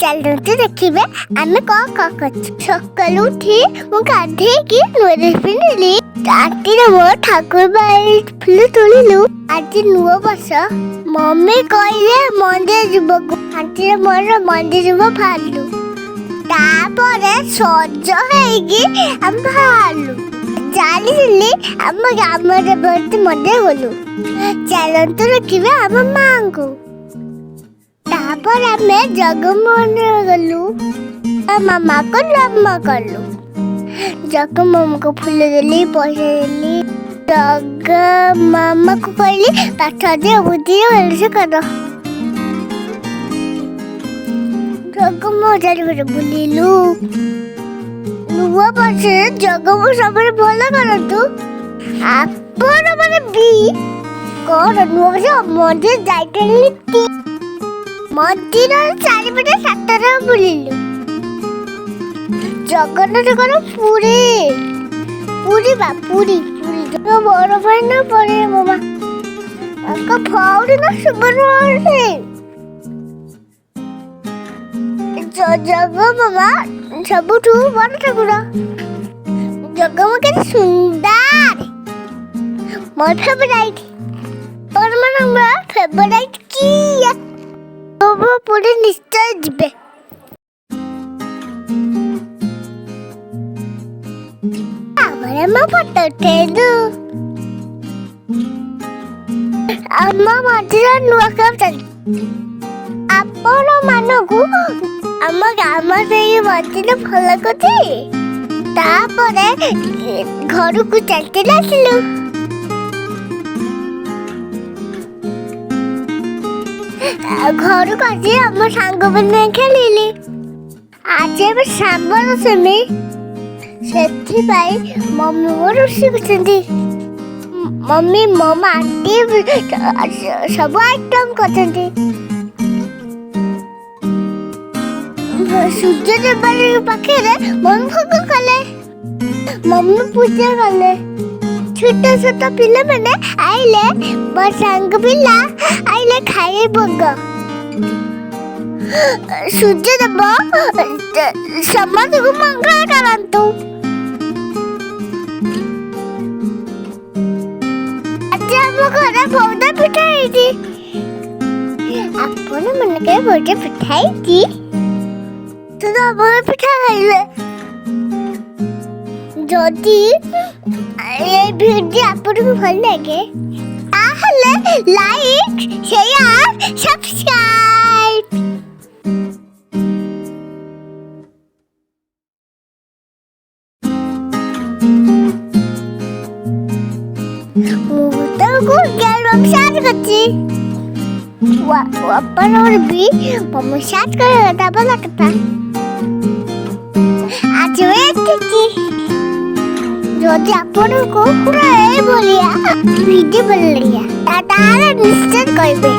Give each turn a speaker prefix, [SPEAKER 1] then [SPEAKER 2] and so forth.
[SPEAKER 1] ଚାଲନ୍ତୁ ଦେଖିବେ ଆମେ କଣ କରୁଛୁ। ସକାଳୁ ଉଠି ମୁଁ ଗାଧେଇକି ନୂଆ ଡ୍ରେସ୍ ପିନ୍ଧିଲି। ରାତିରେ ମୋ ଠାକୁର ବାଡ଼ି ଫୁଲ ତୋଳିଲୁ। ଆଜି ନୂଆ ବର୍ଷ। ମମି କହିଲେ ମନ୍ଦିର ଯିବାକୁ। ଆଜିରେ ମୋର ମନ୍ଦିର ଯିବ ବାହାରିଲୁ। ତାପରେ ସଜ ହେଇକି ଆମେ ବାହାରିଲୁ। ଚାଲିଥିଲି ଆମ ଗ୍ରାମରେ ମନ୍ଦିର ଗଲୁ। ଚାଲନ୍ତୁ ଦେଖିବେ ଆମ ମାଙ୍କୁ। ତାପରେ ଆମେ ଜଗମୋହନ ଗଲୁ। ମାମାକୁ ନମ କଲୁ। ଜଗମୋହନକୁ ଫୁଲ ଦେଲି, ପଇସା ଦେଲି। ଜଗ ମାମାକୁ କହିଲି ପାଠ ଦିଅ, ବୁଦ୍ଧି ଭଲସେ କର। ଜଗମୋହନ ଚାରିପଟେ ବୁଲିଲୁ। ନୂଆ ବର୍ଷରେ ଜଗମୋହନ ସବୁବେଳେ ଭଲ କରନ୍ତୁ। ଆପଣ ମାନେ ବି କଣ ନୂଆ ବର୍ଷ ମନ୍ଦିର ଯାଇପାରିଲି। ମନ୍ଦିର ଚାରିପଟେ 7 ଥର ବୁଲିଲୁ। ଜଗନ୍ନାଥଙ୍କର ପୁରୀ ବଡ ଭାଇ ନା ପଡେ ମାମା ତାଙ୍କ ଭଉଣୀ ନା ସୁବର୍ଣ୍ଣ ଜଗ ମାମା ସବୁଠୁ ବଡ ଠାକୁର। ଜଗମୋହନ କେତେ ସୁନ୍ଦର। ମୋର ଫେଭରାଇଟ। ମୋର ଫେଭରାଇଟ କିଏ? ପୁରୀ ନିଶ୍ଚୟ ଯିବେ। ତାପରେ ଆମେ ଫଟୋ ଉଠେଇଲୁ। ଆମ ମନ୍ଦିର ନୂଆ କାମ ଚାଲିଛି। ଆପଣ ମାନଙ୍କୁ ଆମ ଗ୍ରାମ ସେଇ ମନ୍ଦିର ଭଲ କରୁଛି। ତାପରେ ଘରକୁ ଚାଲି ଆସିଲୁ। ଘରକୁ ଆସି ଆମ ସାଙ୍ଗମାନେ ଖେଳିଲି। ଆଜି ଏବେ ଶ୍ରାବଣ ଦଶମୀ, ସେଥିପାଇଁ ମମି ମୋ ରୋଷେଇ କରୁଛନ୍ତି। ମମି ମାମା ଆଣ୍ଟି ସବୁ ଆଇଟମ କରିଛନ୍ତି। ସୂର୍ଯ୍ୟ ଦେବଙ୍କ ପାଖରେ ମମି ଭୋଗ କଲେ, ମମି ପୂଜା କଲେ। ଛୋଟ ଛୋଟ ପିଲାମାନେ ଆଇଲେ, ମୋ ସାଙ୍ଗ ପିଲା ଆଇଲେ ଖାଇ ଭୋଗ। ସୂର୍ଯ୍ୟଦେବ ସମସ୍ତଙ୍କୁ ମଙ୍ଗଳ କରନ୍ତୁ। ଆଜି ଆମ ଘରେ ବହୁତ ପିଠା ହେଇଛି। ଆପଣ ମାନେ କେବେ ବହୁତ ପିଠା ହେଇଛି ତ ଆମର ପିଠା ଖାଇବେ। ଯଦି এই ভিডিও ଆପଣଙ୍କୁ ଭଲ ଲାଗେ ତାହେଲେ ଲାଇକ୍, ସେୟାର, ସବସ୍କ୍ରାଇବ। ମୁଁ ତ ଗୁଗଲ ସାର୍ଚ୍ଚ କରିଛି। ଆପଣଙ୍କର ବି ମୁଁ ସାର୍ଚ୍ଚ କରିବା କଥା ଭଲ କଥା। ଆଜି ଏତିକି। ଯଦି ଆପଣଙ୍କୁ ପୁରା ଏଇଭଳିଆ ଭିଡ଼ିଓ ଭଲ ଲାଗିଲା ତାହେଲେ ନିଶ୍ଚୟ କହିବେ।